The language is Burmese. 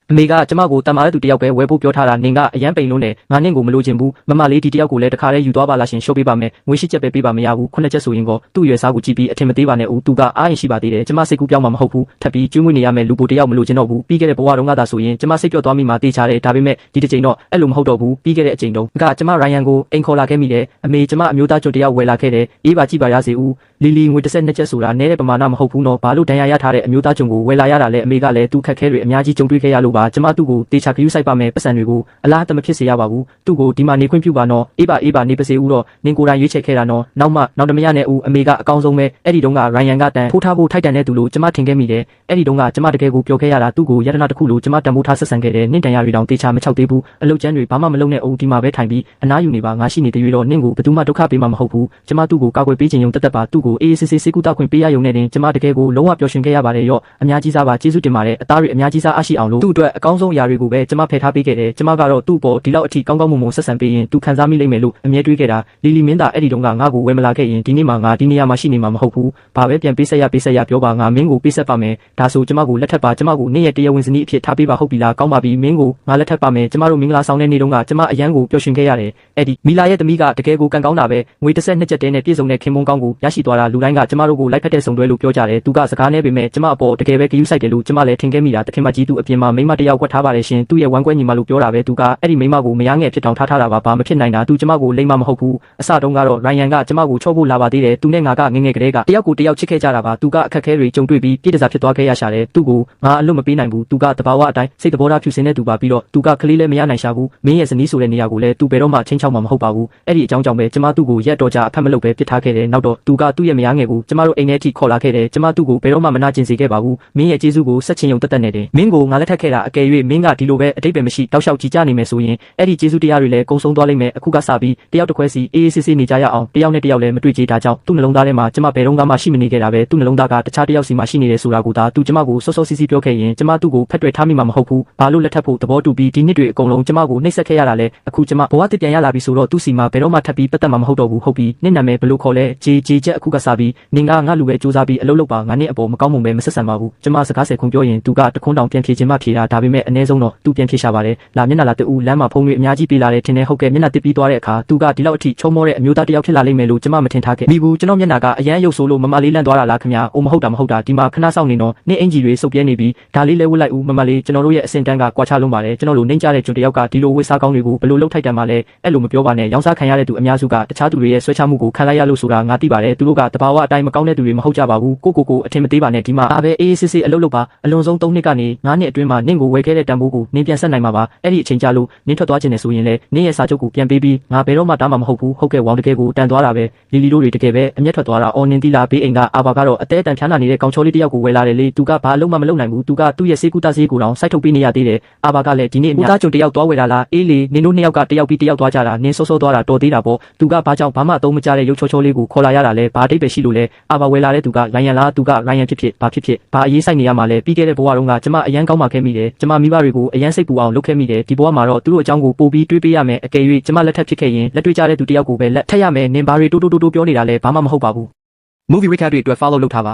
အမေကကျမကိုတန်မာတဲ့သူတယောက်ပဲဝယ်ဖို့ပြောထားတာနင်ကအရန်ပိန်လုံးနဲ့ငါနင့်ကိုမလိုချင်ဘူးမမလေးဒီတယောက်ကိုလည်းတခါတည်းယူသွားပါလားရှင်ရှုပ်ပေးပါမယ်ငွေ8ချက်ပဲပေးပါမရဘူး9ချက်ဆိုရင်ကောသူ့ရွယ်စားကိုကြည့်ပြီးအထင်မသေးပါနဲ့ဦးသူကအားရင်ရှိပါသေးတယ်ကျမစိတ်ကူးပြောင်းမှာမဟုတ်ဘူးထပ်ပြီးကျွေးမွေးနေရမယ်လူပိုတယောက်မလိုချင်တော့ဘူးပြီးခဲ့တဲ့ဘဝတုန်းကသာဆိုရင်ကျမစိတ်ပြော့သွားမိမှတေးချတယ်ဒါပေမဲ့ဒီတစ်ချိန်တော့အဲ့လိုမဟုတ်တော့ဘူးပြီးခဲ့တဲ့အချိန်တုန်းကကျမရိုင်ယန်ကိုအိမ်ခေါ်လာခဲ့မိတယ်အမေကျမအမျိုးသားကျွတ်တယောက်ဝယ်လာခဲ့တယ်အေးပါကြည့်ပါရစေဦးလီလီငွေ12ချက်ဆိုတာနဲတဲ့ပမာဏမဟုတ်ဘူးနော်ဘာလို့ဒဏ်ရာရထားတဲ့အမျိုးသားကျွတ်ကိုဝယ်လာရတာလဲအမေကလည်းသူခက်ခဲတွေအများကြီးကြုံတွေ့ခဲ့ရလို့ပါကျမသူ့ကိုတေချာခရူးဆိုင်ပါမယ်ပတ်စံတွေကိုအလားတမဖြစ်စေရပါဘူးသူ့ကိုဒီမှာနေခွင့်ပြုပါနော်အေးပါနေပါစေဦးတော့နင်ကိုယ်တိုင်ရွေးချယ်ခဲ့တာနော်နောက်တမရနဲ့ဦးအမေကအကောင်းဆုံးပဲအဲ့ဒီတုန်းကရိုင်ယန်ကတန်ထိုးထားဖို့ထိုက်တန်တဲ့သူလို့ကျမထင်ခဲ့မိတယ်အဲ့ဒီတုန်းကကျမတကယ်ကိုပျော်ခဲ့ရတာသူ့ကိုယတနာတစ်ခုလို့ကျမတန်ဖိုးထားဆက်ဆံခဲ့တယ်နင့်တန်ရတွေတောင်တေချာမချောက်သေးဘူးအလုတ်ကျန်းတွေဘာမှမလုပ်နဲ့ဦးဒီမှာပဲထိုင်ပြီးအနားယူနေပါငါရှိနေတဲ့ရွေးတော့နင့်ကိုဘယ်သူမှဒုက္ခပေးမှာမဟုတ်ဘူးကျမသူ့ကိုကာကွယ်ပေးခြင်းယုံတက်ပါသူ့ကိုအေးအေးဆေးဆေးစေကူတာခွင့်ပေးရယုံနဲ့တင်ကျမတကယ်ကိုလုံးဝပျော်ရွှင်ခဲ့ရပါတယ်ရော့အများကြီးစားပါကျေးဇူးတင်ပါတယ်အသားတွေအများကြီးစားအားရှိအောင်လို့သူ့အတွက်အကောင်းဆုံးအရာတွေကိုပဲကျမဖယ်ထားပေးခဲ့တယ်ကျမကတော့သူ့ပေါ်ဒီလောက်အထိကောင်းကောင်းမွန်မွန်ဆက်ဆံပေးရင်သူခံစားမိလိမ့်မယ်လို့အမြဲတွေးခဲ့တာလီလီမင်းသားအဲ့ဒီတုန်းကငါ့ကိုဝယ်မလာခဲ့ရင်ဒီနေ့မှငါဒီနေရာမှာရှိနေမှာမဟုတ်ဘူးဘာပဲပြန်ပေးဆက်ရပြောပါငါမင်းကိုပေးဆက်ပါမယ်ဒါဆိုကျမကိုလက်ထပ်ပါကျမကိုနေ့ရက်တရားဝင်စနည်းအဖြစ်ထားပေးပါဟုတ်ပြီလားကောင်းပါပြီမင်းကိုငါလက်ထပ်ပါမယ်ကျမတို့မင်္ဂလာဆောင်တဲ့နေ့တုန်းကကျမအရန်ကိုပျော်ရွှင်ခဲ့ရတယ်အဲ့ဒီမီလာရဲ့သမီးကတကယ်ကိုကံကောင်းတာပဲငွေ12ချက်တဲနဲ့ပြည့်စုံတဲ့ခင်မုန်းကောင်းကိုရရှိသွားတာလူတိုင်းကကျမတို့ကိုလိုက်ဖက်တဲ့ဆုံတွဲလို့ပြောကြတယ်သူကစကားနဲ့ပေမဲ့ကျမအပေါ်တကယ်ပဲဂရုစိုက်တယ်လို့ကျမလည်းထင်ခဲ့မိတာတခင်မကြီးသူအပြင်မှာမိမတယောက်ကွက်ထားပါတယ်ရှင်သူ့ရဲ့ဝမ်းကွဲညီမလို့ပြောတာပဲသူကအဲ့ဒီမိမကိုမရငယ်ဖြစ်တောင်ထားတာပါဘာမဖြစ်နိုင်တာသူကျမကိုလိမ့်မမဟုတ်ဘူးအစတုန်းကတော့ရိုင်ယန်ကကျမကိုချော့ဖို့လာပါသေးတယ်သူနဲ့ငါကငငယ်ကလေးကတယောက်ကိုတယောက်ချစ်ခဲ့ကြတာပါသူကအခက်ခဲတွေကြုံတွေ့ပြီးပြည့်တစားဖြစ်သွားခဲ့ရရှာတယ်သူ့ကိုငါအလွတ်မပေးနိုင်ဘူးသူကတဘာဝအတိုင်းစိတ်တဘောထားဖြူစင်တဲ့သူပါပြီးတော့သူကကလေးလည်းမရနိုင်ရှာဘူးမင်းရဲ့ဇနီးဆိုတဲ့နေရာကိုလည်းသူဘယ်တော့မှချင်းချောက်မှာမဟုတ်ပါဘူးအဲ့ဒီအကြောင်းကြောင့်ပဲကျမသူ့ကိုရက်တော်ကြာအဖက်မလုပ်ပဲပစ်ထားခဲ့တယ်နောက်တော့သူကသူ့ရဲ့မရငယ်ကိုကျမတို့အိမ်ထဲထိခေါ်လာခဲ့တယ်ကျမသူ့ကိုဘယ်တော့မှမနာကျင်စေခဲ့ပါဘူးမင်းရဲ့ကျေးဇူးကိုဆက်ချင်ယုံတက်နေတယ်မင်းကိုငါလက်ထပ်ခဲ့တာအကယ်၍မင်းကဒီလိုပဲအတိတ်ပဲမရှိတောက်လျှောက်ကြည်ကြနေမယ်ဆိုရင်အဲ့ဒီကျေးဇူးတရားတွေလည်းကုံဆုံးသွားလိမ့်မယ်အခုကစပြီးတယောက်တစ်ခွဲစီအေးအေးဆေးဆေးနေကြရအောင်တယောက်နဲ့တယောက်လည်းမတွေ့ကြတာကြောင့်သူ့နှလုံးသားထဲမှာကျမဘယ်တော့မှရှိမနေခဲ့တာပဲသူ့နှလုံးသားကတခြားတယောက်စီမှာရှိနေတယ်ဆိုတာကိုသာသူကျမကိုစောစောစီးစီးပြောခဲ့ရင်ကျမသူ့ကိုဖက်တွယ်ထားမိမှာမဟုတ်ဘူးဘာလို့လက်ထပ်ဖို့သဘောတူပြီးဒီနှစ်တွေအကုန်လုံးကျမကိုနှိပ်စက်ခဲ့ရတာလဲအခုကျမဘဝတစ်ပြန်ရလာပြီဆိုတော့သူ့စီမှာဘယ်တော့မှထပ်ပြီးပတ်သက်မှာမဟုတ်တော့ဘူးဟုတ်ပြီနင့်နာမည်ဘယ်လိုခေါ်လဲဂျေချက်အခုကစပြီးနင်ကငါလူပဲစူးစမ်းပြီးအလုပ်လုပ်ပါငါနဲ့အပေါ်မကောင်းမွန်ပဲမဆက်ဆံပါဘူးကျမစကားဆယ်ခုပြောရင်သူကတခွန်းတောင်ပြန်ဖြေခြင်းမှဖြေတာဒါပေမဲ့အနည်းဆုံးတော့သူပြန်ဖြေရှာပါတယ်လာမျက်နှာလာတူလမ်းမှာဖုန်းတွေအများကြီးပေးလာတယ်ထင်တယ်ဟုတ်ကဲ့မျက်နှာတစ်ပြီးသွားတဲ့အခါသူကဒီလောက်အထိချုံမောတဲ့အမျိုးသားတယောက်ဖြစ်လာလိမ့်မယ်လို့ကျမမထင်ထားခဲ့မိဘူးကျွန်တော်မျက်နှာကအရန်ရုပ်ဆိုးလို့မမလေးလန့်သွားတာလားခင်ဗျာအိုမဟုတ်တာဒီမှာခဏစောင့်နေတော့နင့်အင်ဂျီတွေစုပ်ပြဲနေပြီးဒါလေးလဲဝတ်လိုက်ဦးမမလေးကျွန်တော်တို့ရဲ့အစင်တန်းကကွာချလုံးပါတယ်ကျွန်တော်တို့နှိမ့်ကြတဲ့ကျွန်တယောက်ကဒီလိုဝတ်စားကောင်းတွေကိုဘယ်လိုလုပ်ထိုက်တယ်မှလဲအဲ့လိုမပြောပါနဲ့ရောင်းစားခံရတဲ့သူအများစုကတခြားသူတွေရဲ့ဆွဲချမှုကိုခံလိုက်ရလို့ဆိုတာငါသိပါတယ်သူတို့ကတဘာဝအတိုင်းမကောင်းတဲ့သူတွေမဟုတ်ကြပါဘူးကိုအထင်မသေးပါနဲ့ဒီမှာအားပဲအေးအေးဆေးဆေးအလုပ်လုပ်ပါအလွန်ဆုံး3နှစ်ကနေ9နှစ်အတွင်းမှာနင့်ကိုဝယ်ခဲ့တဲ့တန်ဖိုးကိုနင်းပြန်ဆက်နိုင်မှာပါအဲ့ဒီအချိန်ကြာလို့နင်းထွက်သွားခြင်းနဲ့ဆိုရင်လည်းနင်းရဲ့စာချုပ်ကိုပြန်ပေးပြီးငါဘယ်တော့မှတားမှာမဟုတ်ဘူးဟုတ်ကဲ့ဝေါင်တကယ်ကိုတန်သွားတာပဲလီလီတို့တွေတကယ်ပဲအမျက်ထွက်သွားတာအော်နင်းတီလာဘေးအိမ်ကအာဘာကတော့အသေးအတန်ဖြားနာနေတဲ့ကောင်ချောလေးတယောက်ကိုဝယ်လာတယ်လေသူကဘာအလုံးမှမလုပ်နိုင်ဘူးသူကသူ့ရဲ့စေကူတာစေးကိုတောင်စိုက်ထုတ်ပေးနေရသေးတယ်အာဘာကလည်းဒီနေ့ဦးသားကျုံတယောက်သွားဝယ်လာလားအေးလေနင်တို့နှစ်ယောက်ကတယောက်ပြီးတယောက်သွားကြတာနင်းစောစောသွားတာတော်သေးတာပေါ့သူကဘာကြောင့်ဘာမှအသုံးမကျတဲ့ရုပ်ချောချောလေးကိုခေါ်လာရတာလဲဘာအတိတ်ပဲရှိလို့လဲအာဘာဝယ်လာတဲ့သူကရိုင်ယန်လားသူကရိုင်ယန်ဖြစ်ဘာအရေးဆိုင်နေရမှာလဲပြီးခဲ့တဲ့ဘဝတုန်းကကျမအရန်ကောင်းမှခဲ့မိတယ်ကျမမိဘတွေကိုအရန်စိတ်ပူအောင်လုပ်ခဲ့မိတယ်ဒီဘဝမှာတော့သူတို့အကြောင်းကိုပို့ပြီးတွေးပေးရမယ်အကယ်၍ကျမလက်ထပ်ဖြစ်ခဲ့ရင်လက်တွေ့ကြတဲ့သူတယောက်ကိုပဲလက်ထပ်ရမယ်နင်ဘာတွေတိုးပြောနေတာလဲဘာမှမဟုတ်ပါဘူး Movie Recap တွေအတွက် follow လုပ်ထားပါ